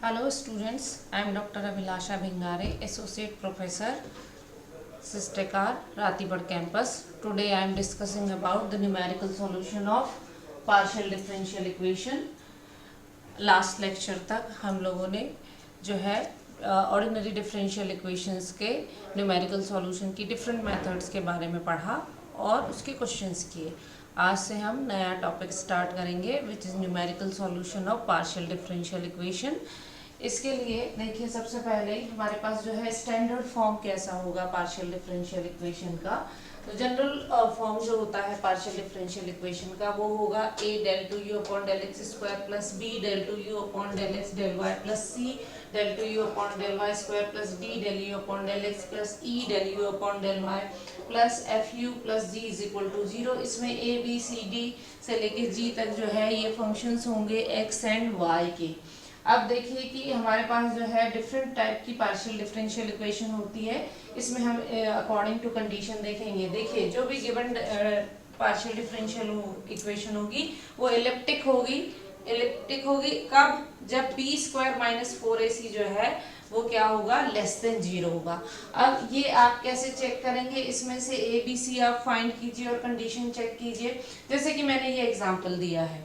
Hello students, I am Dr. Abhilasha Bhingare, Associate Professor, Sistekar, Ratibad Campus. Today I am discussing about the numerical solution of partial differential equation. Last lecture तक हम लोगों ने जो है ordinary differential equations के numerical solution की different methods के बारे में पढ़ा और उसके क्वेश्चंस किए। आज से हम नया टॉपिक स्टार्ट करेंगे which is numerical solution of partial differential equation. इसके लिए देखिए सबसे पहले हमारे पास जो है स्टैंडर्ड फॉर्म कैसा होगा पार्शियल डिफरेंशियल इक्वेशन का। तो जनरल फॉर्म जो होता है पार्शियल डिफरेंशियल इक्वेशन का वो होगा a del 2u upon del x square plus b del 2u upon del x del y plus c del 2u upon del y square plus d del u upon del x plus e del u upon del y plus fu plus g is equal to 0। इसमें a b c d से लेके g तक जो है ये functions होंगे x and y के। अब देखिए कि हमारे पास जो है डिफरेंट टाइप की पार्शियल डिफरेंशियल इक्वेशन होती है। इसमें हम अकॉर्डिंग टू कंडीशन देखेंगे। देखिए जो भी गिवन पार्शियल डिफरेंशियल इक्वेशन होगी वो एलिप्टिक होगी कब? जब b स्क्वायर माइनस 4ac जो है वो क्या होगा? लेस देन 0 होगा। अब ये आप कैसे चेक करेंगे? इसमें से a b c आप फाइंड कीजिए और कंडीशन चेक कीजिए। जैसे कि मैंने ये एग्जांपल दिया है,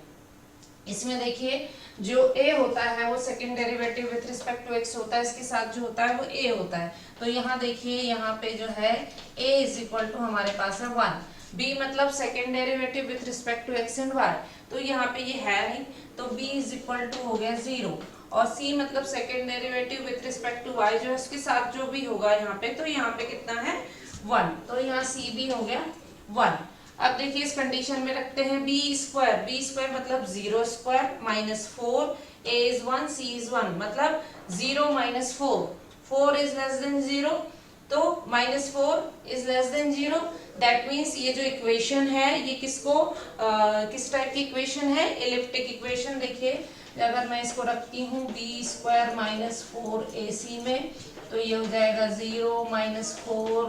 इसमें देखिए जो a होता है वो second derivative with respect to x होता है, इसके साथ जो होता है वो a होता है। तो यहाँ देखिए यहाँ पे जो है a इज इक्वल टू हमारे पास है 1, b मतलब second derivative with respect to x and y, तो यहाँ पे ये है नहीं, तो b इज इक्वल टू हो गया 0। और c मतलब second derivative with respect to y जो है उसके साथ जो भी होगा यहाँ पे, तो यहाँ पे कितना है 1, तो यहाँ c भी हो गया 1। अब देखिए इस कंडीशन में रखते हैं b स्क्वायर मतलब 0 square minus 4, a is 1 c is 1 मतलब 0 माइनस 4 इज लेस देन 0, तो minus 4 is less than 0। That means ये जो इक्वेशन है ये किस टाइप की इक्वेशन है? Elliptic equation. देखिए अगर मैं इसको रखती हूँ b स्क्वायर माइनस 4ac में, तो ये हो जाएगा 0 minus 4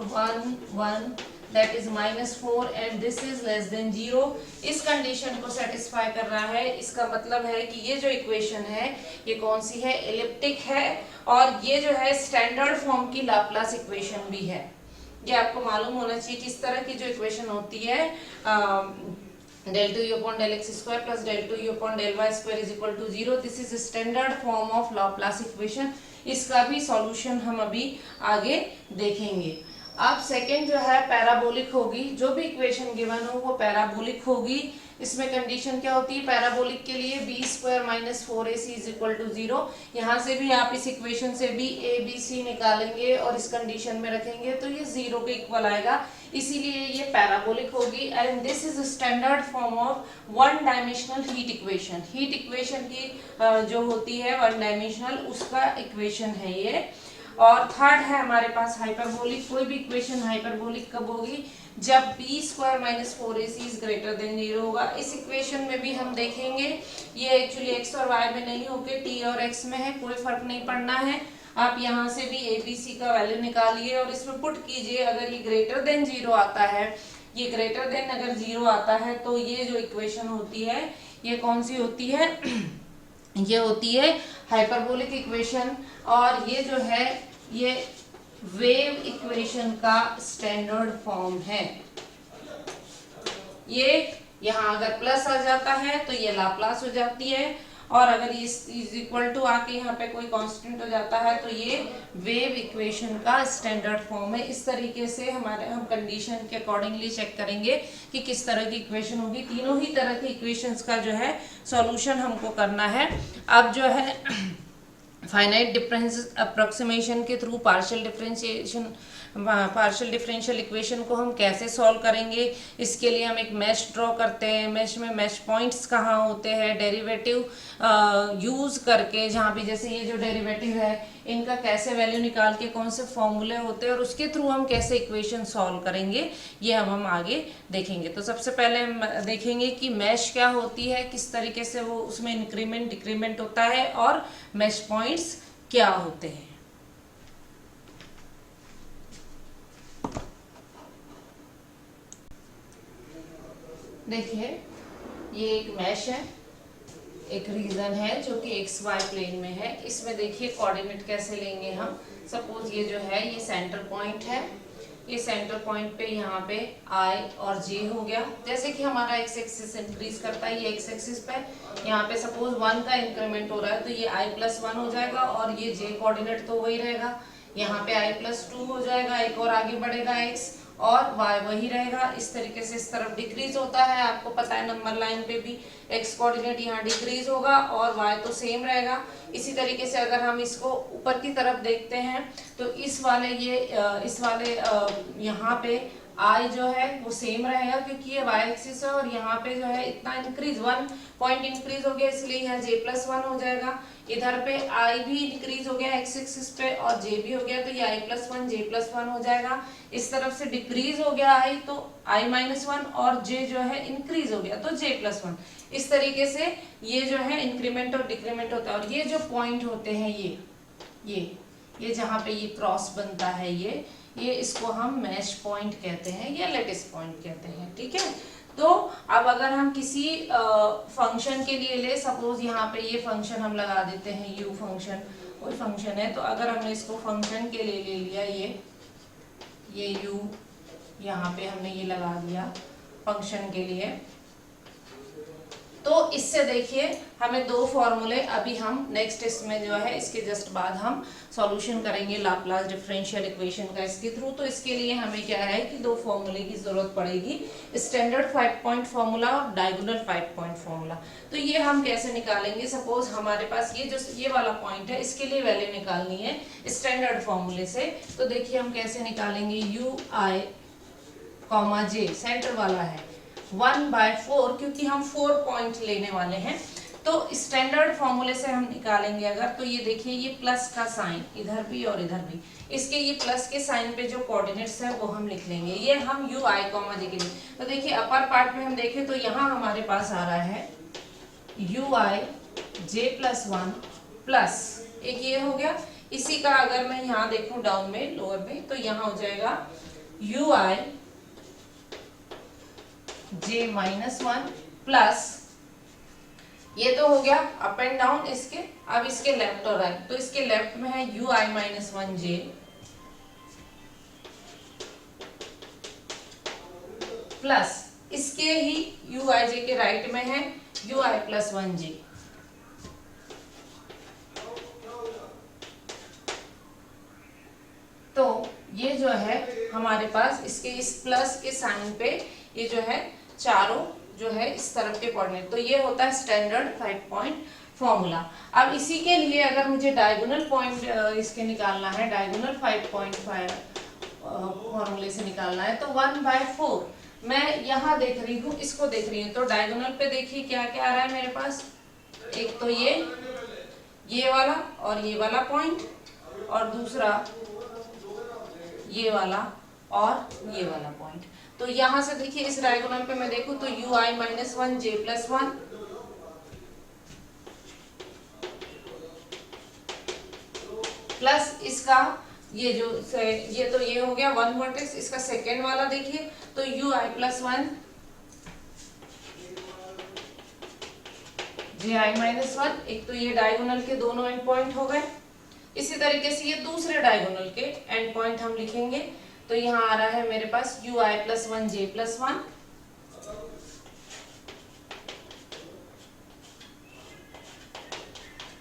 1 that is minus 4 and this is less than 0। इस कंडीशन को सेटिस्फाई कर रहा है। इसका मतलब है कि ये जो इक्वेशन है ये कौन सी है? एलिप्टिक है, और ये जो है स्टैंडर्ड फॉर्म की लाप्लास इक्वेशन भी है। ये आपको मालूम होना चाहिए कि इस तरह की जो इक्वेशन होती है del 2u upon del x square plus del 2u upon del y square is equal to 0, this is standard form of Laplace equation. इसका भी सॉल्यूशन हम अभी आगे देखेंगे। अब सेकंड जो है पैराबोलिक होगी। जो भी इक्वेशन गिवन हो वो पैराबोलिक होगी। इसमें कंडीशन क्या होती है पैराबोलिक के लिए? b square minus 4ac is equal to 0। यहाँ से भी आप इस इक्वेशन से भी a b c निकालेंगे और इस कंडीशन में रखेंगे तो ये 0 के इक्वल आएगा, इसीलिए ये पैराबोलिक होगी। And this is standard form of one dimensional heat equation. Heat equation की जो होती है वन डायमेंशनल, उसका इक्वेशन है ये। और थर्ड है हमारे पास हाइपरबोलिक। कोई भी इक्वेशन हाइपरबोलिक कब होगी? जब b square minus 4ac is greater than 0 होगा। इस इक्वेशन में भी हम देखेंगे ये एक्चुअली x और y में नहीं होके t और x में है, कोई फर्क नहीं पड़ना है। आप यहाँ से भी a b c का वैल्यू निकालिए और इसमें पुट कीजिए। अगर ये ग्रेटर देन 0 आता है, ये ग्रेटर देन अगर 0 आता है तो ये जो इक्वेशन होती है ये कौन सी होती है? ये होती है हाइपरबोलिक इक्वेशन। और ये जो है ये वेव इक्वेशन का स्टैंडर्ड फॉर्म है। ये यहाँ अगर प्लस आ जाता है तो ये लाप्लास हो जाती है, और अगर ये इज इक्वल टू आके यहाँ पे कोई कांस्टेंट हो जाता है तो ये वेव इक्वेशन का स्टैंडर्ड फॉर्म है। इस तरीके से हम कंडीशन के अकॉर्डिंगली चेक करेंगे कि किस तरह की इक्वेशन होगी। तीनों ही तरह की इक्वेशंस का जो है सॉल्यूशन हमको करना है। अब जो है फाइनाइट डिफरेंस अप्रोक्सीमेशन के थ्रू पार्शियल डिफरेंशियल इक्वेशन को हम कैसे सॉल्व करेंगे, इसके लिए हम एक मैश ड्रॉ करते हैं। मैश में मैश पॉइंट्स कहाँ होते हैं, डेरिवेटिव यूज करके, जहाँ भी जैसे ये जो डेरिवेटिव है इनका कैसे वैल्यू निकाल के कौन से फॉर्मूले होते हैं और उसके थ्रू हम कैसे इक्वेशन सॉल्व करेंगे, ये हम आगे देखेंगे। तो सबसे पहले हम देखेंगे कि मैश क्या होती है, किस तरीके से वो उसमें इंक्रीमेंट डिक्रीमेंट होता है, और मैश पॉइंट्स क्या होते हैं। देखिए ये एक मैश है, एक रीजन है जो कि एक्स वाई प्लेन में है। इसमें देखिए कोऑर्डिनेट कैसे लेंगे हम। सपोज ये जो है ये सेंटर पॉइंट है, ये सेंटर पॉइंट पे यहाँ पे आई और जे हो गया। जैसे कि हमारा एक्स एक्सिस इंक्रीज करता है, ये एक्स एक्सिस पे यहाँ पे सपोज 1 का इंक्रीमेंट हो रहा है तो ये आई प्लस 1 हो जाएगा और ये जे कोऑर्डिनेट तो वही रहेगा, यहाँ पे आई प्लस 2 हो जाएगा, एक और आगे बढ़ेगा एक्स और y वही रहेगा। इस तरीके से इस तरफ डिक्रीज होता है, आपको पता है नंबर लाइन पे भी x कोऑर्डिनेट यहाँ डिक्रीज होगा और y तो सेम रहेगा। इसी तरीके से अगर हम इसको ऊपर की तरफ देखते हैं तो इस वाले यहाँ पे i जो है वो सेम रहेगा क्योंकि ये y एक्सिस है और यहाँ पे जो है इतना इंक्रीज 1 पॉइंट इंक्रीज हो गया इसलिए यहाँ j प्लस 1 हो जाएगा। इधर पे i भी इंक्रीज हो गया x एक्सिस पे और j भी हो गया तो ये i प्लस 1 j प्लस 1 हो जाएगा। इस तरफ से डिक्रीज हो गया i तो i माइनस 1 और j जो है इंक्रीज हो गया तो j प्लस 1। इस तरीके से ये जो है इंक्रीमेंट और डिक्रीमेंट होता है। और ये जो पॉइंट होते हैं ये जहाँ पे ये क्रॉस बनता है ये इसको हम मैश पॉइंट कहते हैं या लेटिस पॉइंट कहते हैं, ठीक है। तो अब अगर हम किसी फंक्शन के लिए ले, सपोज यहाँ पे ये फंक्शन हम लगा देते हैं u फंक्शन, कोई फंक्शन है तो अगर हमने इसको फंक्शन के लिए ले लिया ये u यहाँ पे हमने ये लगा दिया फंक्शन के लिए, तो इससे देखिए हमें दो फॉर्मूले अभी हम नेक्स्ट इसमें जो है इसके जस्ट बाद हम सॉल्यूशन करेंगे लाप्लास डिफरेंशियल इक्वेशन का इसके थ्रू। तो इसके लिए हमें क्या है कि दो फॉर्मूले की जरूरत पड़ेगी, स्टैंडर्ड 5 पॉइंट फॉर्मूला और डायगोनल 5 पॉइंट फॉर्मूला। तो ये हम कैसे निकालेंगे, सपोज हमारे पास ये वाला पॉइंट है, इसके लिए वैल्यू निकालनी है स्टैंडर्ड फॉर्मूले से। तो देखिए हम कैसे निकालेंगे, you I comma J centre वाला है 1/4 क्योंकि हम 4 पॉइंट लेने वाले हैं। तो स्टैंडर्ड फॉर्मूले से हम निकालेंगे अगर, तो ये देखिए ये प्लस का साइन इधर भी और इधर भी, इसके ये प्लस के साइन पे जो कोऑर्डिनेट्स है वो हम लिख लेंगे। ये हम यू आई कॉमा जे के लिए, तो देखिए अपर पार्ट में हम देखें तो यहाँ हमारे पास आ रहा है you I J plus 1 plus एक ये हो गया। इसी का अगर मैं यहाँ देखूँ डाउन में लोअर में तो यहाँ हो जाएगा you I j minus 1 plus ये तो हो गया अप एंड डाउन इसके। अब इसके लेफ्ट और राइट, तो इसके लेफ्ट में है you I minus 1 J plus इसके ही यू आई जे के राइट में है यू आई प्लस 1 जे। तो ये जो है हमारे पास इसके इस प्लस के साइन पे ये जो है चारों जो है इस तरफ के कोऑर्डिनेट, तो ये होता है स्टैंडर्ड 5 पॉइंट फॉर्मूला। अब इसी के लिए अगर मुझे डायगोनल पॉइंट इसके निकालना है, डायगोनल 5 पॉइंट फॉर्मूले से निकालना है तो 1/4 मैं यहाँ देख रही हूँ, इसको देख रही हूँ तो डायगोनल पे देखिए क्या क्या आ रहा है मेरे पास, एक तो ये वाला और ये वाला पॉइंट और दूसरा ये वाला और ये वाला पॉइंट। तो यहां से देखिए इस डायगोनल पे मैं देखूं तो you I minus 1 J plus 1 plus इसका ये तो ये हो गया 1 वर्टेक्स, इसका सेकेंड वाला देखिए तो you I plus 1 J I minus 1। एक तो ये डायगोनल के दोनों एंड पॉइंट हो गए। इसी तरीके से ये दूसरे डायगोनल के एंड पॉइंट हम लिखेंगे तो यहाँ आ रहा है मेरे पास U I plus 1 J plus 1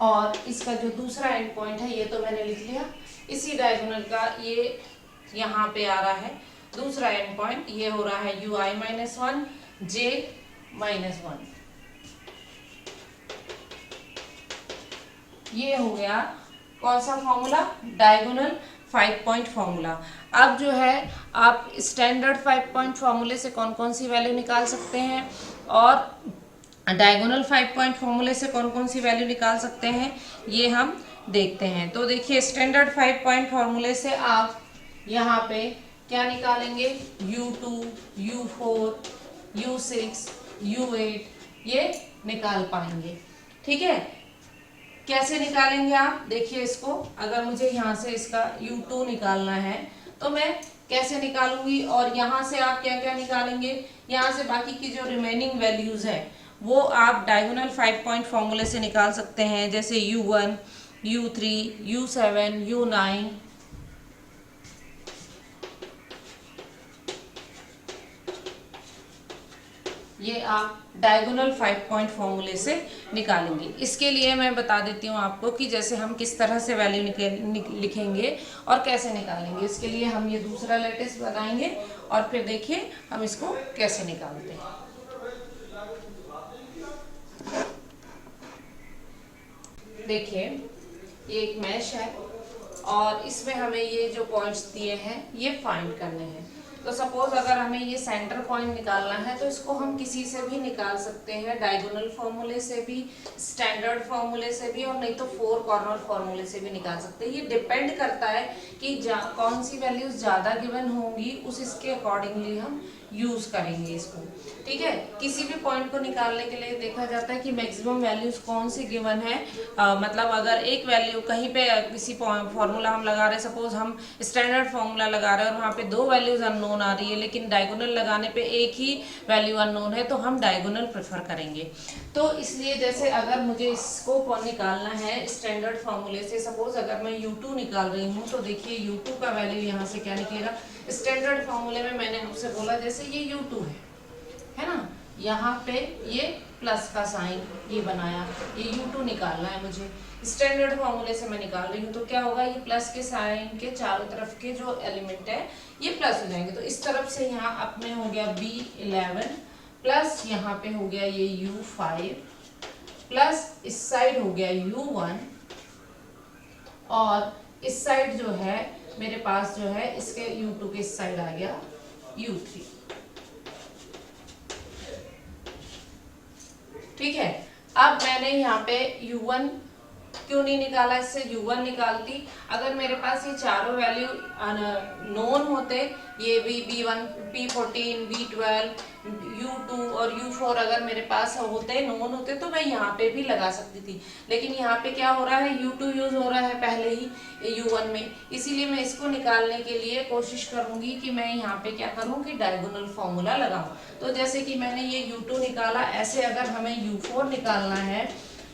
और इसका जो दूसरा एंड पॉइंट है ये तो मैंने लिख लिया। इसी डायगोनल का ये यहाँ पे आ रहा है दूसरा एंड पॉइंट, ये हो रहा है you I minus 1 J minus 1। ये हो गया कौन सा फॉर्मूला, डायगोनल 5 पॉइंट फॉर्मूला। अब जो है आप स्टैंडर्ड 5 पॉइंट फॉर्मूले से कौन कौन सी वैल्यू निकाल सकते हैं और डायगोनल 5 पॉइंट फॉर्मूले से कौन कौन सी वैल्यू निकाल सकते हैं ये हम देखते हैं। तो देखिए स्टैंडर्ड 5 पॉइंट फॉर्मूले से आप यहाँ पे क्या निकालेंगे, U2, U4, U6, U8 ये निकाल पाएंगे, ठीक है। कैसे निकालेंगे आप देखिए इसको, अगर मुझे यहाँ से इसका U2 निकालना है तो मैं कैसे निकालूंगी और यहाँ से आप क्या क्या निकालेंगे, यहाँ से बाकी की जो रिमेनिंग वैल्यूज है वो आप डायगोनल 5 पॉइंट फॉर्मूले से निकाल सकते हैं, जैसे U1, U3, U7, U9। ये आप डायगोनल 5 पॉइंट फॉर्मूले से निकालेंगे। इसके लिए मैं बता देती हूँ आपको कि जैसे हम किस तरह से वैल्यू लिखेंगे और कैसे निकालेंगे। इसके लिए हम ये दूसरा लेटेस्ट बनाएंगे और फिर देखिए हम इसको कैसे निकालते हैं। देखिए ये एक मैश है और इसमें हमें ये जो पॉइंट्स दिए हैं ये फाइंड करने हैं। तो सपोज अगर हमें ये सेंटर पॉइंट निकालना है तो इसको हम किसी से भी निकाल सकते हैं, डायगोनल फॉर्मूले से भी, स्टैंडर्ड फॉर्मूले से भी, और नहीं तो 4 कॉर्नर फॉर्मूले से भी निकाल सकते हैं। ये डिपेंड करता है कि कौन सी वैल्यूज ज़्यादा गिवन होंगी, उस इसके अकॉर्डिंगली हम यूज करेंगे इसको। ठीक है, किसी भी पॉइंट को निकालने के लिए देखा जाता है कि मैक्सिमम वैल्यूज कौन सी गिवन है। मतलब अगर एक वैल्यू कहीं पे किसी फॉर्मूला हम लगा रहे हैं, सपोज हम स्टैंडर्ड फॉर्मूला लगा रहे हैं और वहाँ पे 2 वैल्यूज अननोन आ रही है, लेकिन डायगोनल लगाने पे एक ही वैल्यू अननोन है, तो हम डायगोनल प्रेफर करेंगे। तो इसलिए जैसे अगर मुझे इसको निकालना है स्टैंडर्ड फॉर्मूले से, सपोज अगर मैं U2 निकाल रही हूँ, तो देखिए U2 का वैल्यू यहाँ से क्या निकलेगा। स्टैंडर्ड फॉर्मूले में मैंने आपसे बोला जैसे ये U2 है ना, यहाँ पे ये प्लस का साइन ये बनाया, ये U2 निकालना है मुझे। स्टैंडर्ड फॉर्मूले से मैं निकाल रही हूँ तो क्या होगा, ये प्लस के साइन के चारों तरफ के जो एलिमेंट है ये प्लस हो जाएंगे। तो इस तरफ से यहाँ अपने हो गया B11 प्लस यहाँ पे हो गया ये U5 प्लस इस साइड हो गया U1 और इस साइड जो है मेरे पास जो है इसके U2 के इस साइड आ गया U3। ठीक है, अब मैंने यहाँ पे U1 क्यों नहीं निकाला, इससे U1 निकालती। अगर मेरे पास ये चारों वैल्यू नोन होते, ये B1, P14, B12, U2 और U4 अगर मेरे पास होते, नोन होते, तो मैं यहाँ पे भी लगा सकती थी। लेकिन यहाँ पे क्या हो रहा है, U2 यूज हो रहा है पहले ही U1 में, इसीलिए मैं इसको निकालने के लिए कोशिश करूंगी कि मैं यहाँ पे क्या करूँ कि डायगोनल फॉर्मूला लगाऊं। तो जैसे कि मैंने ये U2 निकाला, ऐसे अगर हमें U4 निकालना है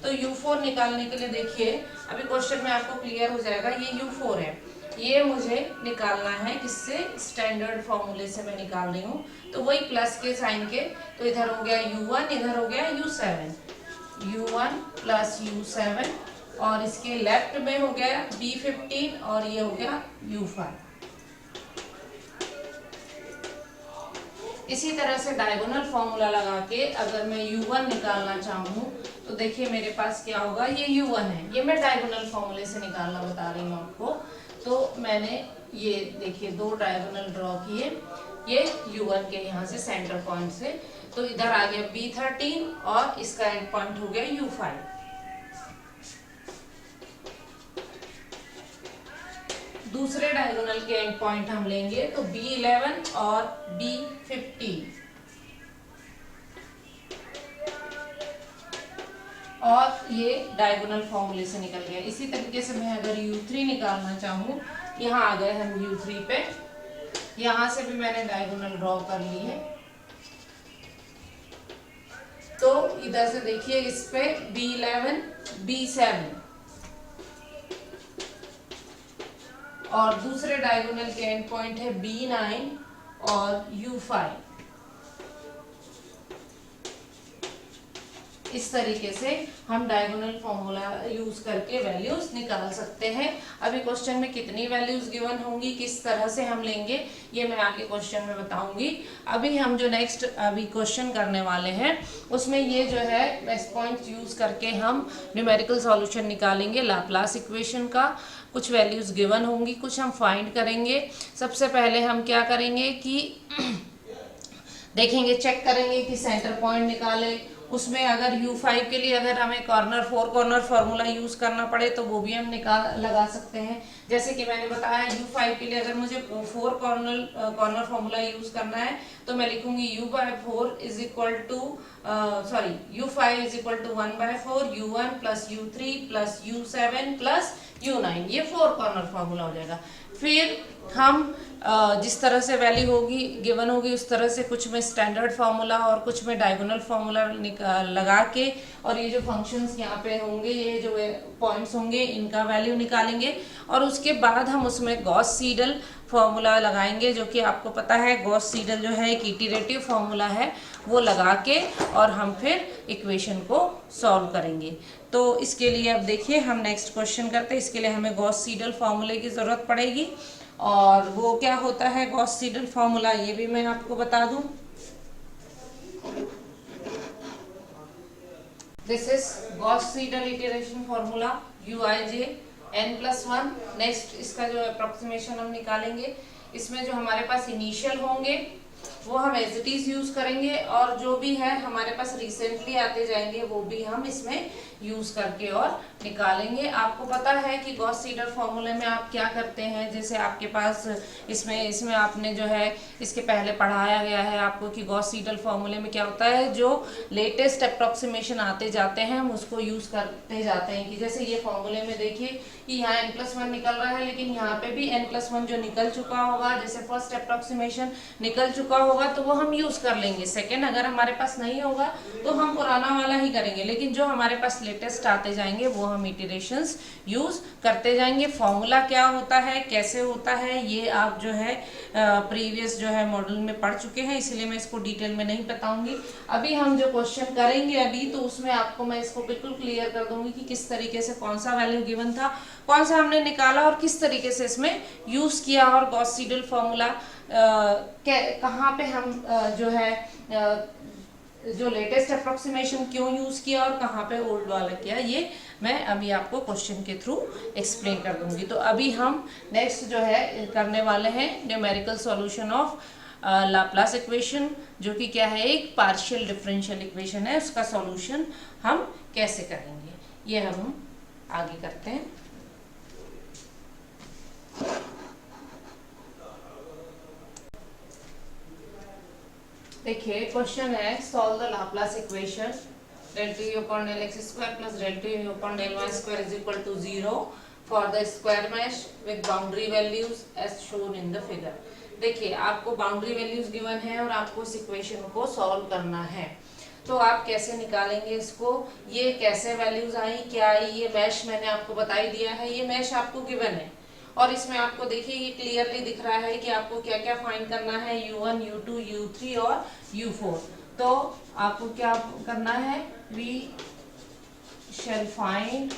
तो U4 निकालने के लिए देखिए अभी क्वेश्चन में आपको क्लियर हो जाएगा। ये U4 है, ये मुझे निकालना है किससे, स्टैंडर्ड फॉर्मूले से मैं निकाल रही हूँ। तो वही प्लस के साइन के, तो इधर हो गया U1, इधर हो गया U7, U1 प्लस U7 और इसके लेफ्ट में हो गया B15 और ये हो गया U5। इसी तरह से डायगोनल फॉर्मूला लगा के अगर मैं U1 निकालना चाहूँ तो देखिए मेरे पास क्या होगा, ये U1 है, ये मैं डायगोनल फॉर्मूले से निकालना बता रही हूँ आपको। तो मैंने ये देखिए 2 डायगोनल ड्रॉ किए, ये U1 के यहाँ से सेंटर पॉइंट से, तो इधर आ गया B13 और इसका एंड पॉइंट हो गया U5। दूसरे डायगोनल के एंड पॉइंट हम लेंगे तो B11 और B15 और ये डायगोनल फॉर्मूले से निकल गया। इसी तरीके से मैं अगर U3 निकालना चाहूँ, यहाँ आ गए हम U3 पे, यहाँ से भी मैंने डायगोनल ड्रॉ कर ली है। तो इधर से देखिए इस पे B11, B7 और दूसरे डायगोनल के एंड पॉइंट है B9 और U5। इस तरीके से हम डायगोनल फॉर्मूला यूज करके वैल्यूज निकाल सकते हैं। अभी क्वेश्चन में कितनी वैल्यूज गिवन होंगी, किस तरह से हम लेंगे, ये मैं आगे क्वेश्चन में बताऊंगी। अभी हम जो नेक्स्ट अभी क्वेश्चन करने वाले हैं उसमें ये जो है बेस्ट पॉइंट यूज करके हम न्यूमेरिकल सॉल्यूशन निकालेंगे लाप्लास इक्वेशन का। कुछ वैल्यूज गिवन होंगी, कुछ हम फाइंड करेंगे। सबसे पहले हम क्या करेंगे कि देखेंगे, चेक करेंगे कि सेंटर पॉइंट निकाले, उसमें अगर U5 के लिए अगर हमें 4 कॉर्नर फार्मूला यूज करना पड़े तो वो भी हम लगा सकते हैं। जैसे कि मैंने बताया U5 के लिए अगर मुझे 4 कॉर्नर फार्मूला यूज करना है तो मैं लिखूंगी U5 is equal to U5 is equal to 1/4 U1 plus U3 plus U7 plus U9, ये 4 कॉर्नर फार्मूला हो जाएगा। फिर हम जिस तरह से वैल्यू होगी गिवन होगी उस तरह से कुछ में स्टैंडर्ड फार्मूला और कुछ में डायगोनल फार्मूला लगा के, और ये जो फंक्शंस यहाँ पे होंगे, ये जो पॉइंट्स होंगे, इनका वैल्यू निकालेंगे। और उसके बाद हम उसमें गॉस सीडल फार्मूला लगाएंगे, जो कि आपको पता है गॉस सीडल जो है एक इटरेटिव फार्मूला है, वो लगा के और हम फिर इक्वेशन को सॉल्व करेंगे। तो इसके लिए अब देखिए हम नेक्स्ट क्वेश्चन करते हैं। इसके लिए हमें गॉस सीडल फार्मूले की ज़रूरत पड़ेगी, और वो क्या होता है गॉस सीडल फार्मूला, ये भी मैं आपको बता दूं। This is Gauss Seidel iteration formula Uij n+1। Next इसका जो अप्रोक्सीमेशन हम निकालेंगे, इसमें जो हमारे पास इनिशियल होंगे वो हम एज इट इज यूज करेंगे, और जो भी है हमारे पास रिसेंटली आते जाएंगे वो भी हम इसमें यूज करके और निकालेंगे। आपको पता है कि गॉस सीडल फॉर्मूले में आप क्या करते हैं, जैसे आपके पास इसमें आपने जो है इसके पहले पढ़ाया गया है आपको कि गॉस सीडल फॉर्मूले में क्या होता है, जो लेटेस्ट अप्रोक्सीमेशन आते जाते हैं हम उसको यूज करते जाते हैं। कि जैसे ये फॉर्मूले में देखिए कि यहाँ n+1 निकल रहा है, लेकिन यहाँ पे भी n+1 जो निकल चुका होगा, जैसे फर्स्ट अप्रोक्सीमेशन निकल चुका होगा तो वो हम यूज कर लेंगे। सेकेंड अगर हमारे पास नहीं होगा तो हम पुराना वाला ही करेंगे, लेकिन जो हमारे पास लेटेस्ट आते जाएंगे वो हम इटरेशंस यूज करते जाएंगे। फॉर्मूला क्या होता है, कैसे होता है, ये आप जो है प्रीवियस जो है मॉड्यूल में पढ़ चुके हैं, इसलिए मैं इसको डिटेल में नहीं बताऊंगी। अभी हम जो क्वेश्चन करेंगे अभी, तो उसमें आपको मैं इसको बिल्कुल क्लियर कर दूंगी कि किस तरीके से कौन सा वैल्यू गिवन था, कौन सा हमने निकाला और किस तरीके से इसमें यूज किया, और गॉस सीडल फॉर्मूला कहाँ पे हम जो है जो लेटेस्ट अप्रोक्सीमेशन क्यों यूज किया और कहाँ पे ओल्ड वाला किया, ये मैं अभी आपको क्वेश्चन के थ्रू एक्सप्लेन कर दूंगी। तो अभी हम नेक्स्ट जो है करने वाले हैं numerical solution of Laplace equation, जो कि क्या है, एक पार्शियल डिफरेंशियल इक्वेशन है। उसका सॉल्यूशन हम कैसे करेंगे ये हम आगे करते हैं। देखिए क्वेश्चन है, solve the Laplace equation del t upon del x square plus del t upon del y square is equal to 0 for the square mesh with boundary values as shown in the figure। देखिए आपको boundary values given है और आपको इस equation को solve करना है, तो आप कैसे निकालेंगे इसको, ये कैसे वैल्यूज आई, क्या आई, ये मैश मैंने आपको बता ही दिया है। ये मैश आपको गिवन है और इसमें आपको देखिए ये क्लियरली दिख रहा है कि आपको क्या क्या फाइंड करना है, U1, U2, U3 और U4। तो आपको क्या करना है, we shall find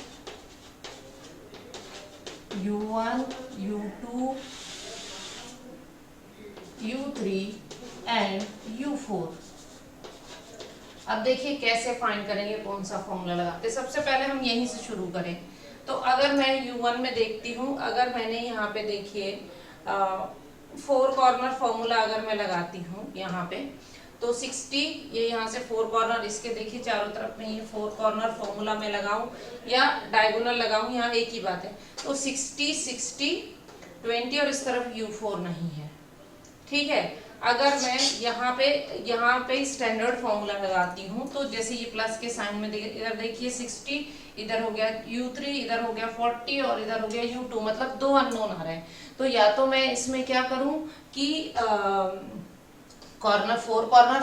U1, U2, U3 and U4। अब देखिए कैसे फाइंड करेंगे, कौन सा फॉर्मूला लगाते। सबसे पहले हम यहीं से शुरू करें, तो अगर मैं U1 में देखती हूँ, अगर मैंने यहाँ पे देखिए 4 कॉर्नर फॉर्मूला अगर मैं लगाती हूँ यहाँ पे, तो 60, ये यहाँ से 4 कॉर्नर, इसके देखिए चारों तरफ में ये 4 कॉर्नर फॉर्मूला में लगाऊं या डायगोनल लगाऊं, यहाँ एक ही बात है। तो 60, 60, 20 और इस तरफ U4 नहीं है, ठीक है। अगर मैं यहाँ पे स्टैंडर्ड फॉर्मूला लगाती हूँ, तो जैसे ये प्लस के साइन में इधर देखिए 60, इधर हो गया U3, इधर हो गया 40 और इधर हो गया U2, मतलब 2 अननोन आ रहे हैं। तो या तो मैं इसमें क्या करूँ कि 4 कॉर्नर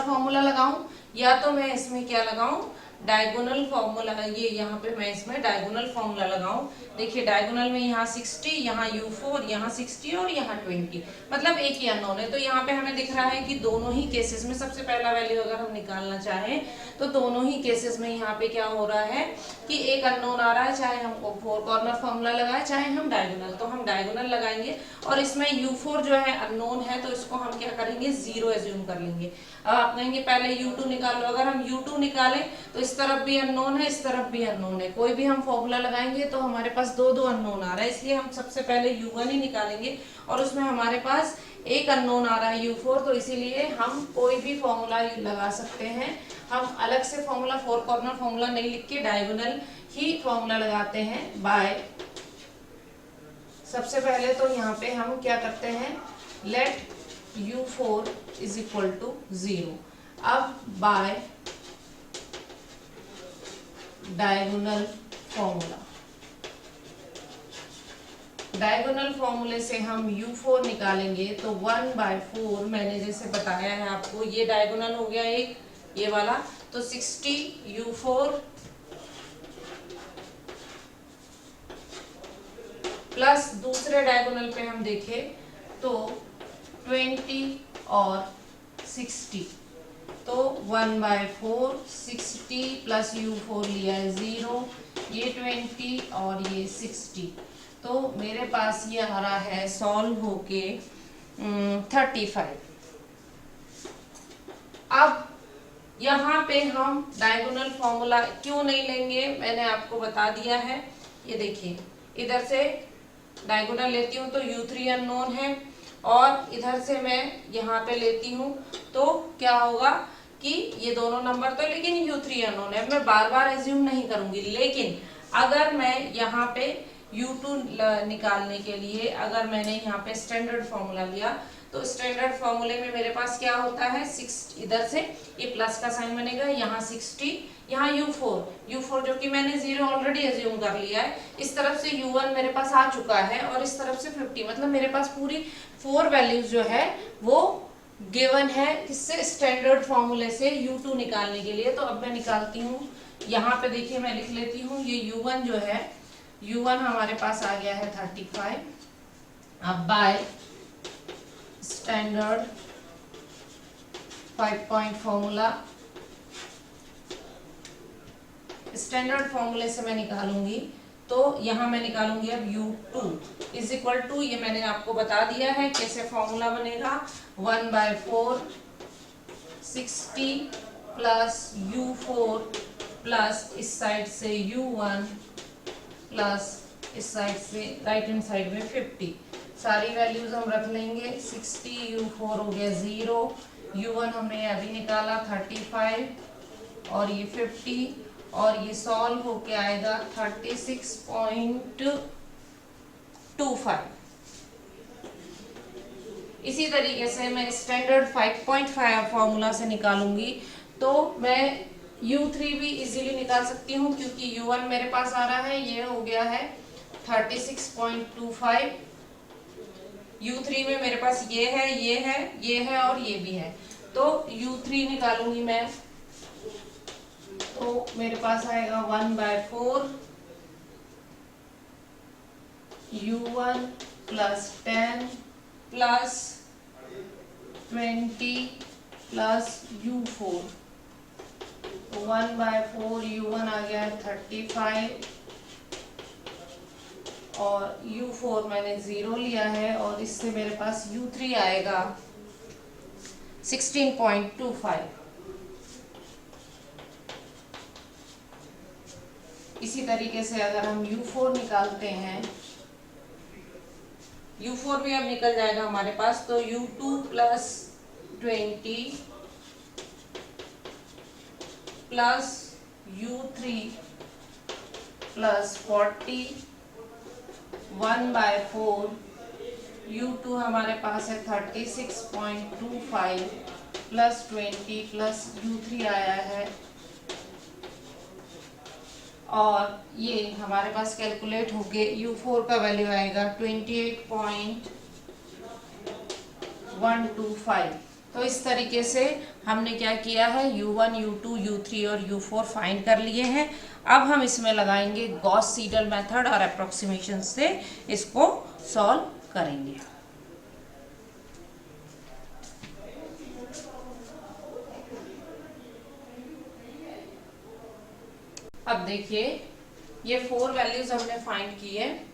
फॉर्मूला लगाऊं, या तो मैं इसमें क्या लगाऊं, डायगोनल फॉर्मूला, ये यहाँ पे मैं इसमें डायगोनल फॉर्मूला लगाऊं। देखिए डायगोनल में यहाँ 60, यहाँ U4, यहाँ 60 और यहाँ 20, मतलब एक ही अननोन है। तो यहाँ पे हमें दिख रहा है कि दोनों ही केसेस में सबसे पहला वैल्यू अगर हम निकालना चाहें तो दोनों ही केसेस में यहाँ पे क्या हो रहा है कि एक अननोन आ रहा है, चाहे हम 4 कॉर्नर फॉर्मूला लगाए चाहे हम डायगोनल। तो हम डायगोनल लगाएंगे और इसमें U4 जो है अननोन है, तो इसको हम क्या करेंगे, 0 एज्यूम कर लेंगे। अब आप कहेंगे पहले U2 निकालो, अगर हम U2 निकालें तो इस तरफ भी अननोन है, इस तरफ भी अननोन है, कोई भी हम फॉर्मूला लगाएंगे तो हमारे पास 2 अननोन आ रहा है, इसलिए हम सबसे पहले U1 ही निकालेंगे और उसमें हमारे पास एक अननोन आ रहा है U4, तो इसीलिए हम कोई भी फॉर्मूला लगा सकते हैं। हम अलग से फॉर्मूला 4 कॉर्नर फॉर्मूला नहीं लिख के डायगोनल ही फॉर्मूला लगाते हैं बाय, सबसे पहले तो यहाँ पे हम क्या करते हैं, late U4 is equal to 0। अब बाय डायगोनल फॉर्मूला, डायगोनल फॉर्मूले से हम U4 निकालेंगे तो 1/4, मैंने जैसे बताया है आपको, ये डायगोनल हो गया एक, ये वाला, तो 60 U4 प्लस दूसरे डायगोनल पे हम देखें तो 20 और 60, तो 1/4, 60 प्लस U4 लिया है 0, ये 20 और ये 60, तो मेरे पास ये आ रहा है सॉल्व होके 35। अब यहाँ पे हम डायगोनल फॉर्मूला क्यों नहीं लेंगे, मैंने आपको बता दिया है। ये देखिए, इधर से डायगोनल लेती हूँ तो U3 अननोन है, और इधर से मैं यहाँ पे लेती हूँ तो क्या होगा कि ये दोनों नंबर तो, लेकिन U3 अननोन है, मैं बार बार एज्यूम नहीं करूंगी। लेकिन अगर मैं यहाँ पे U2 निकालने के लिए अगर मैंने यहाँ पे स्टैंडर्ड फॉर्मूला लिया, तो स्टैंडर्ड फॉर्मूले में मेरे पास क्या होता है, 6, इधर से ये प्लस का साइन बनेगा, यहाँ 60, यहाँ U4 जो कि मैंने 0 ऑलरेडी एज्यूम कर लिया है, इस तरफ से U1 मेरे पास आ चुका है, और इस तरफ से 50, मतलब मेरे पास पूरी 4 वैल्यूज जो है वो गिवन है किससे, स्टैंडर्ड फॉर्मूले से U2 निकालने के लिए। तो अब मैं निकालती हूँ, यहाँ पे देखिए मैं लिख लेती हूँ, ये U1 जो है, U1 हमारे पास आ गया है 35। अब by standard 5 point formula, standard फॉर्मूले से मैं निकालूंगी, तो यहाँ मैं निकालूंगी अब U2 इज इक्वल टू, ये मैंने आपको बता दिया है कैसे फॉर्मूला बनेगा, 1/4 60 प्लस U4 प्लस इस साइड से U1 प्लस इस साइड से राइट हैंड साइड में 50, सारी वैल्यूज हम रख लेंगे। 60 U4 हो गया 0, U1 हमने अभी निकाला 35 और ये 50, और ये सॉल्व होके आएगा 36.25। इसी तरीके से मैं स्टैंडर्ड 5.5 फॉर्मूला से निकालूंगी, तो मैं U3 भी इजीली निकाल सकती हूँ, क्योंकि U1 मेरे पास आ रहा है, ये हो गया है 36.25, U3 में मेरे पास ये है, ये है, ये है और ये भी है, तो U3 निकालूंगी मैं, तो मेरे पास आएगा 1/4 U1 plus 10 plus 20 plus U4, तो 1/4 U1 आ गया है 35 और U4 मैंने 0 लिया है, और इससे मेरे पास U3 आएगा 16.25। इसी तरीके से अगर हम U4 निकालते हैं, U4 भी अब निकल जाएगा हमारे पास, तो U2 plus 20 plus U3 plus 40, 1/4 U2 हमारे पास है 36.25 प्लस 20 प्लस U3 आया है, और ये हमारे पास कैलकुलेट होके U4 का वैल्यू आएगा 28.125। तो इस तरीके से हमने क्या किया है, U1, U2, U3 और U4 फाइंड कर लिए हैं। अब हम इसमें लगाएंगे गॉस सीडल मेथड और अप्रोक्सीमेशन से इसको सॉल्व करेंगे। अब देखिए, ये 4 वैल्यूज हमने फाइंड की है,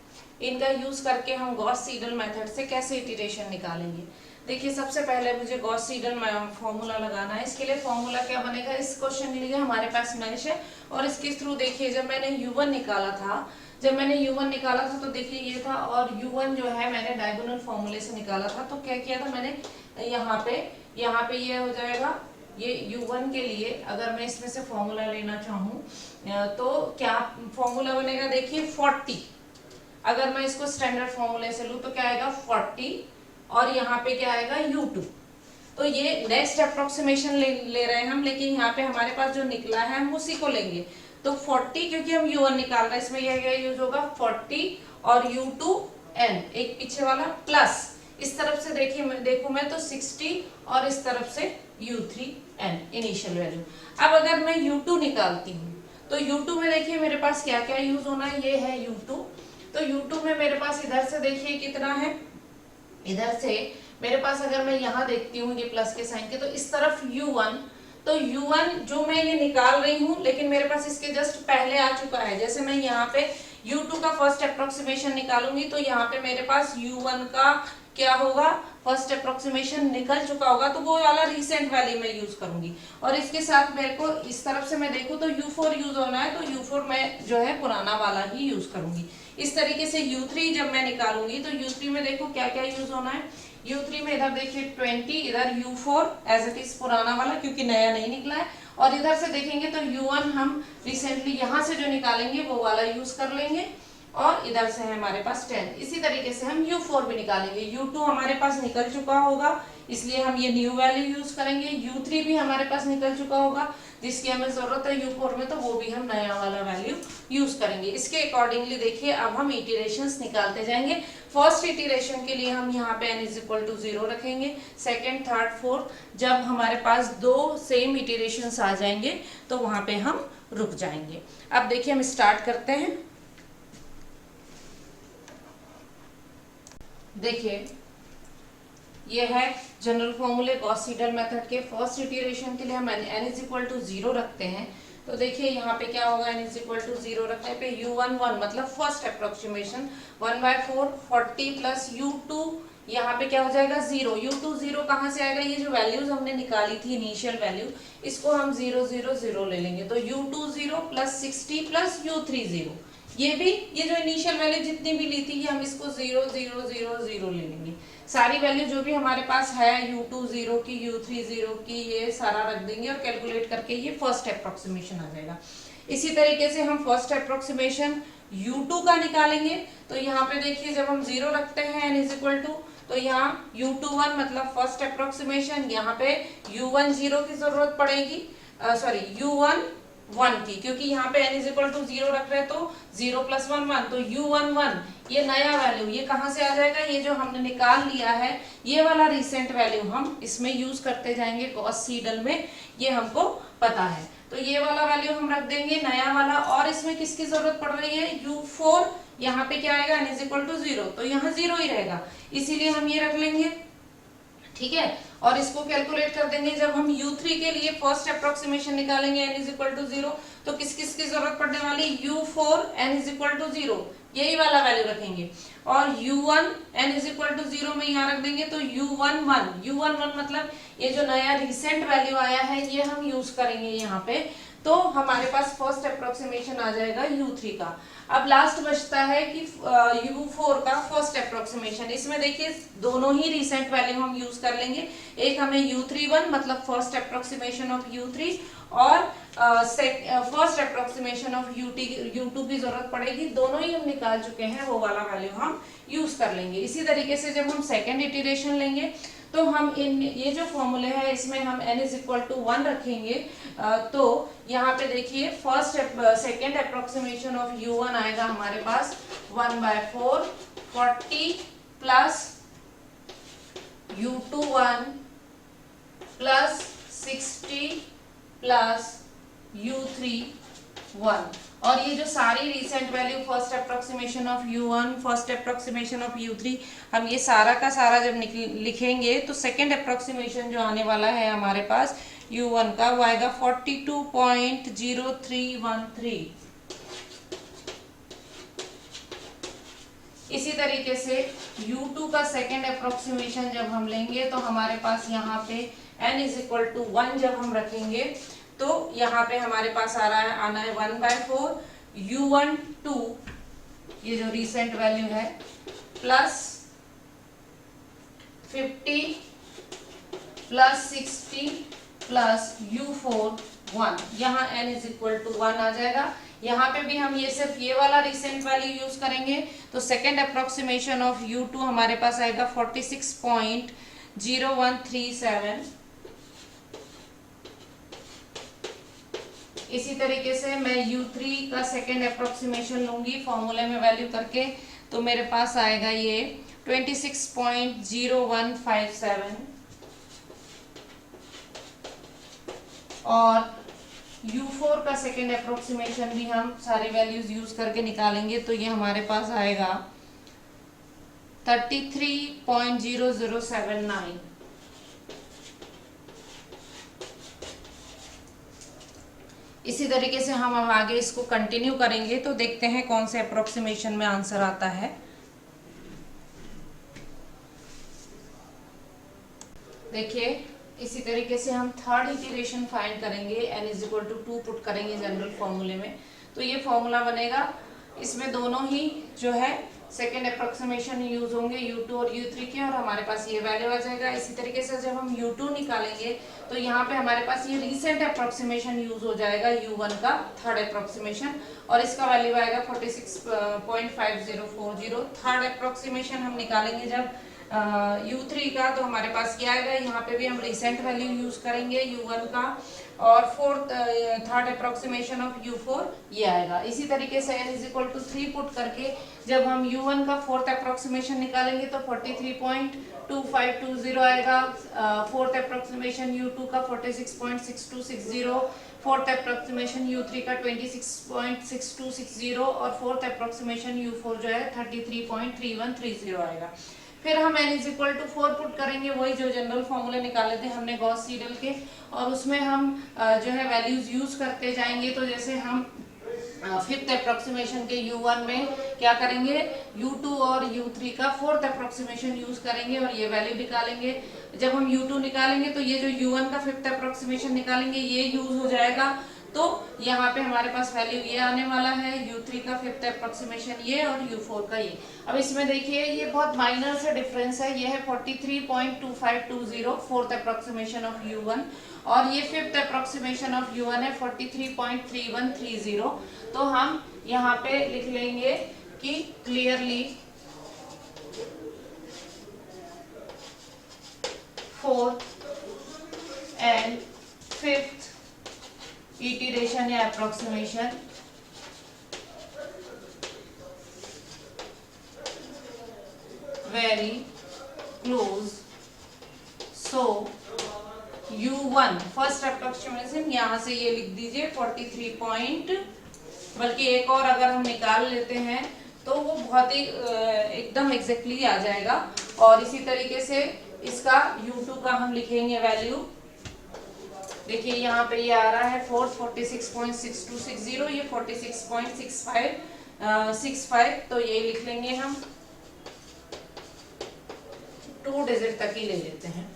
इनका यूज करके हम गॉस सीडल मेथड से कैसे इटरेशन निकालेंगे। देखिए, सबसे पहले मुझे गॉस सीडल फॉर्मूला लगाना है। इसके लिए फॉर्मूला क्या बनेगा, इस क्वेश्चन के लिए हमारे पास मैश है, और इसके थ्रू देखिए जब मैंने U1 निकाला था, तो देखिए ये था, और U1 जो है मैंने डायगोनल फॉर्मूले से निकाला था। तो क्या किया था मैंने, यहाँ पे ये हो जाएगा, ये U1 के लिए अगर मैं इसमें से फॉर्मूला लेना चाहूँ तो क्या फॉर्मूला बनेगा, देखिए 40। अगर मैं इसको स्टैंडर्ड फॉर्मूले से लूँ तो क्या आएगा 40, और यहाँ पे क्या आएगा U2। तो ये नेक्स्ट अप्रोक्सीमेशन ले रहे हैं हम, लेकिन यहाँ पे हमारे पास जो निकला है हम उसी को लेंगे। तो 40, क्योंकि हम U1 निकाल रहे हैं, इसमें यह यूज होगा 40 और U2 n, एक पीछे वाला प्लस इस तरफ से देखो मैं तो 60 और इस तरफ से u3n इनिशियल वैल्यू। अब अगर मैं u2 निकालती हूँ तो u2 में देखिए मेरे पास क्या क्या यूज होना है, ये है u2। तो u2 में मेरे पास इधर से देखिए कितना है, इधर से मेरे पास अगर मैं यहाँ देखती हूँ ये प्लस के साइन के, तो इस तरफ u1, तो u1 जो मैं ये निकाल रही हूँ लेकिन मेरे पास इसके जस्ट पहले आ चुका है। जैसे मैं यहाँ पे u2 का फर्स्ट अप्रोक्सीमेशन निकालूंगी तो यहाँ पे मेरे पास u1 का क्या होगा, फर्स्ट अप्रोक्सीमेशन निकल चुका होगा, तो वो वाला रिसेंट वैल्यू मैं यूज करूंगी। और इसके साथ मेरे को इस तरफ से मैं देखूं तो u4 यूज होना है, तो u4 मैं जो है पुराना वाला ही यूज करूंगी। इस तरीके से u3 जब मैं निकालूंगी तो u3 में देखो क्या क्या यूज होना है। u3 में इधर देखिए 20, इधर u4 एज इट इज पुराना वाला क्योंकि नया नहीं निकला है, और इधर से देखेंगे तो u1 हम रिसेंटली यहाँ से जो निकालेंगे वो वाला यूज कर लेंगे, और इधर से है हमारे पास 10। इसी तरीके से हम u4 भी निकालेंगे। u2 हमारे पास निकल चुका होगा इसलिए हम ये न्यू वैल्यू यूज करेंगे। u3 भी हमारे पास निकल चुका होगा जिसकी हमें जरूरत है u4 में, तो वो भी हम नया वाला वैल्यू यूज करेंगे। इसके अकॉर्डिंगली देखिए अब हम इटरेशंस निकालते जाएंगे। फर्स्ट इटरेशन के लिए हम यहाँ पे n इज इक्वल टू 0 रखेंगे। सेकेंड, थर्ड, फोर्थ जब हमारे पास दो सेम इटरेशंस आ जाएंगे तो वहां पे हम रुक जाएंगे। अब देखिए हम स्टार्ट करते हैं। देखिए ये है जनरल फॉर्मूले गॉस सीडल मेथड के। फर्स्ट इटरेशन के लिए हम n इज इक्वल टू 0 रखते हैं, तो देखिए यहाँ पे क्या होगा, n इज इक्वल टू 0 रखने पे u1 मतलब फर्स्ट अप्रोक्सीमेशन 1/4 40 प्लस u2 यहाँ पे क्या हो जाएगा 0। u2 0 कहाँ से आएगा, ये जो वैल्यूज हमने निकाली थी इनिशियल वैल्यू, इसको हम 0 0 0 ले लेंगे, तो u2 0 प्लस 60 प्लस u3 0। ये भी ये जो इनिशियल वैल्यू जितनी भी ली थी हम इसको 0 0 0 0 ले लेंगे। सारी वैल्यू जो भी हमारे पास है u2 0 की, u3 0 की, ये सारा रख देंगे और कैलकुलेट करके ये फर्स्ट अप्रोक्सीमेशन आ जाएगा। इसी तरीके से हम फर्स्ट अप्रोक्सीमेशन u2 का निकालेंगे, तो यहाँ पे देखिए जब हम 0 रखते हैं n इज इक्वल टू, तो यहाँ u21 मतलब फर्स्ट अप्रोक्सीमेशन, यहाँ पे u1 0 की जरूरत पड़ेगी, सॉरी u1 1 की, क्योंकि यहाँ पे n इज इक्वल टू 0 रख रहे हैं तो 0 प्लस 1 1, तो u11 ये नया वैल्यू ये कहाँ से आ जाएगा, ये जो हमने निकाल लिया है ये वाला रिसेंट वैल्यू हम इसमें यूज करते जाएंगे गॉस सीडल में, ये हमको पता है। तो ये वाला वैल्यू हम रख देंगे नया वाला, और इसमें किसकी जरूरत पड़ रही है u4, यहाँ पे क्या आएगा n इज इक्वल टू 0, तो यहाँ 0 ही रहेगा, इसीलिए हम ये रख लेंगे, ठीक है। और इसको कैलकुलेट कर देंगे जब हम u3 के लिए फर्स्ट अप्रोक्सीमेशन निकालेंगे n इज इक्वल टू 0, तो किस किस की जरूरत पड़ने वाली, u4 n is equal to 0 यही वाला वैल्यू रखेंगे, और u1 n is equal to 0 में यहाँ रख देंगे, तो u11 मतलब ये जो नया रिसेंट वैल्यू आया है ये हम यूज करेंगे यहाँ पे, तो हमारे पास फर्स्ट अप्रोक्सीमेशन आ जाएगा u3 का। अब लास्ट बचता है कि u4 का फर्स्ट अप्रोक्सीमेशन। इसमें देखिए दोनों ही रिसेंट वैल्यू हम यूज कर लेंगे, एक हमें u31 मतलब फर्स्ट अप्रोक्सीमेशन ऑफ u3 और फर्स्ट अप्रोक्सीमेशन ऑफ u2 की जरूरत पड़ेगी, दोनों ही हम निकाल चुके हैं, वो वाला वैल्यू हम यूज कर लेंगे। इसी तरीके से जब हम सेकेंड इटरेशन लेंगे तो हम इन ये जो फॉर्मूले है इसमें हम n इज इक्वल टू 1 रखेंगे, तो यहाँ पे देखिए first second approximation of u1 आएगा हमारे पास 1/4 40 plus u21 plus 60 plus u31, और ये जो सारी recent value first approximation of u1 first approximation of u3 हम ये सारा का सारा जब लिखेंगे तो सेकेंड अप्रोक्सीमेशन जो आने वाला है हमारे पास u1 का वो आएगा 42.0313। इसी तरीके से u2 का सेकेंड अप्रोक्सीमेशन जब हम लेंगे तो हमारे पास यहाँ पे n इज इक्वल टू 1 जब हम रखेंगे तो यहाँ पे हमारे पास आना है 1/4 u12 ये जो रिसेंट वैल्यू है प्लस 50 प्लस 60 प्लस u41, यहाँ n इज इक्वल टू 1 आ जाएगा। यहाँ पे भी हम ये सिर्फ ये वाला रिसेंट वैल्यू यूज करेंगे, तो सेकेंड अप्रोक्सीमेशन ऑफ u2 हमारे पास आएगा 46.0137। इसी तरीके से मैं u3 का सेकेंड अप्रोक्सीमेशन लूंगी फॉर्मूले में वैल्यू करके, तो मेरे पास आएगा ये 26.0157 और U4 का सेकेंड अप्रोक्सीमेशन भी हम सारी वैल्यूज यूज करके निकालेंगे तो ये हमारे पास आएगा 33.0079। इसी तरीके से हम अब आगे इसको कंटिन्यू करेंगे तो देखते हैं कौन से अप्रोक्सीमेशन में आंसर आता है। देखिए इसी तरीके से हम थर्ड इटरेशन फाइंड करेंगे, n is equal to 2 put करेंगे जनरल फॉर्मूले में, तो ये फॉर्मूला बनेगा। इसमें दोनों ही जो है सेकेंड अप्रोक्सीमेशन यूज होंगे U2 और U3 के, और हमारे पास ये वैल्यू आ जाएगा। इसी तरीके से जब हम U2 निकालेंगे तो यहाँ पे हमारे पास ये रीसेंट अप्रोक्सीमेशन यूज हो जाएगा U1 का थर्ड अप्रोक्सीमेशन, और इसका वैल्यू आएगा 46.5040। थर्ड अप्रोक्सीमेशन हम निकालेंगे जब U3 का, तो हमारे पास क्या आएगा, यहाँ पे भी हम रिसेंट वैल्यू यूज करेंगे U1 का, और थर्ड अप्रोक्सीमेशन ऑफ U4 ये आएगा। इसी तरीके से n is equal to 3 put करके जब हम U1 का फोर्थ अप्रोक्सीमेशन निकालेंगे तो 43.2520 आएगा। फोर्थ अप्रोक्सीमेशन U2 का 46.6260, फोर्थ अप्रोक्सीमेशन U3 का 26.6260, और फोर्थ अप्रोक्सीमेशन U4 जो है 33.3130 आएगा। फिर हम n is equal to 4 put करेंगे, वही जो जनरल फॉर्मूले निकाले थे हमने गॉस सीडल के, और उसमें हम जो है वैल्यूज यूज करते जाएंगे। तो जैसे हम फिफ्थ अप्रोक्सीमेशन के U1 में क्या करेंगे, U2 और U3 का फोर्थ अप्रोक्सीमेशन यूज करेंगे और ये वैल्यू निकालेंगे। जब हम U2 निकालेंगे तो ये जो U1 का फिफ्थ अप्रोक्सीमेशन निकालेंगे ये यूज हो जाएगा, तो यहाँ पे हमारे पास वैल्यू ये आने वाला है, U3 का फिफ्थ अप्रोक्सीमेशन ये और U4 का ये। अब इसमें देखिए ये बहुत माइनर से डिफरेंस है, ये है 43.2520 फोर्थ अप्रोक्सीमेशन ऑफ U1, और ये फिफ्थ अप्रोक्सीमेशन ऑफ U1 है 43.3130। तो हम यहाँ पे लिख लेंगे कि clearly fourth and fifth iteration या अप्रोक्सीमेशन वेरी क्लोज, सो U1 फर्स्ट अप्रोक्सीमेशन यहाँ से ये लिख दीजिए 43 बल्कि एक और अगर हम निकाल लेते हैं तो वो बहुत ही एकदम एग्जैक्टली आ जाएगा। और इसी तरीके से इसका U2 का हम लिखेंगे वैल्यू, देखिए यहाँ पे ये आ रहा है 46.6260, ये 46.65, तो ये लिख लेंगे हम, 2 डिजिट तक ही ले लेते हैं।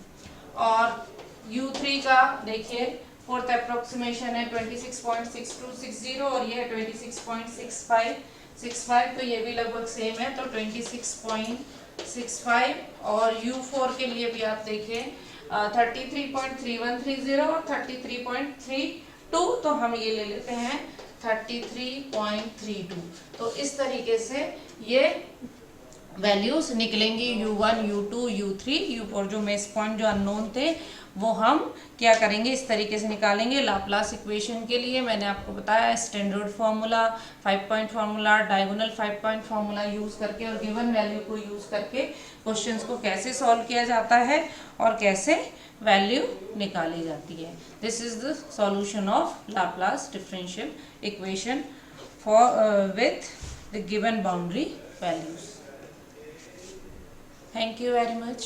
और U3 का देखिए फोर्थ अप्रोक्सीमेशन है 26.6260 और ये है 26.65, तो ये भी लगभग सेम है, तो 26.65। और U4 के लिए भी आप देखिए 33.3130 और 33.32, तो हम ये ले लेते हैं 33.32। तो इस तरीके से ये वैल्यूज निकलेंगी U1, U2, U3, U4। जो मेस पॉइंट जो अननोन थे वो हम क्या करेंगे, इस तरीके से निकालेंगे। लाप्लास इक्वेशन के लिए मैंने आपको बताया standard formula, 5 point formula, diagonal 5 point formula use करके और गिवन वैल्यू को यूज करके क्वेश्चंस को कैसे सॉल्व किया जाता है और कैसे वैल्यू निकाली जाती है। This is the solution of Laplace differential equation for with the given boundary values. Thank you very much.